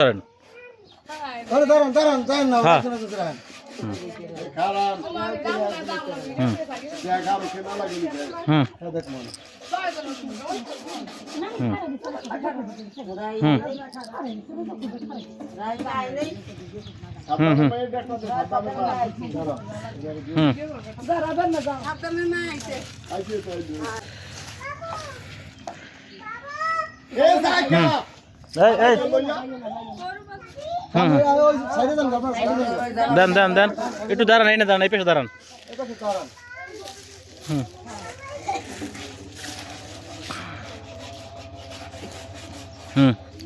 দাঁড়ান দাঁড়ান দাঁড়ান না হ্যাঁ। দেন দেন দেন একটু দাঁড়ান এনে দাঁড়ান এই পেশে দাঁড়ান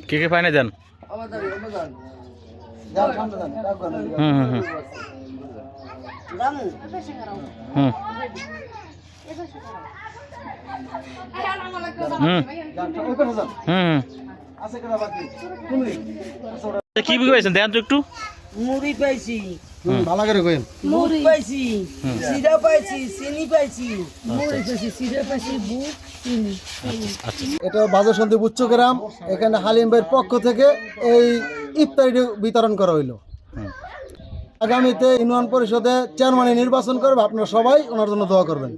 কে কে পায় না দেন কি বুঝেছেন দেন তো একটু মুড়ি পাইছি ভালো করে কইন মুড়ি পাইছি সিরা পাইছি চিনি পাইছি মুড়ি পাইছি সিরা পাইছি বুট চিনি এটা বাজার সন্ধি উচ্চগ্রাম এখানে হালিম ভাইয়ের পক্ষ থেকে এই ইফতারি বিতরণ করা হইলো আগামীতে ইউনিয়ন পরিষদে চেয়ারম্যান নির্বাচন করবে আপনারা সবাই ওনার জন্য দোয়া করবেন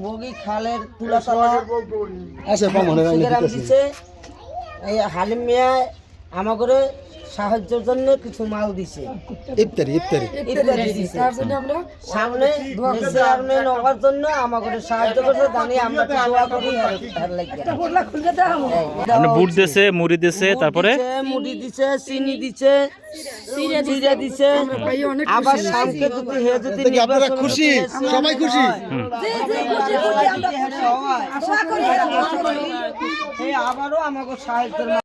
বগি খালের তুলাতলা আচ্ছা গ্রাম দিচ্ছে এই হালিম মিয়া আমাকে সাহায্যের জন্য কিছু মাল দিছে ইফতারি ইফতারি সামনে চেয়ারম্যান হওয়ার জন্য আমাকে সাহায্য করছে জানি আমরা দোয়া করি আপনি বুট দিছে মুড়ি দিছে তারপরে মুড়ি দিছে চিনি দিছে জিরা দিছে আবার সামনে যদি হে যদি আপনারা খুশি সবাই খুশি আবারও আমাকে সাহায্য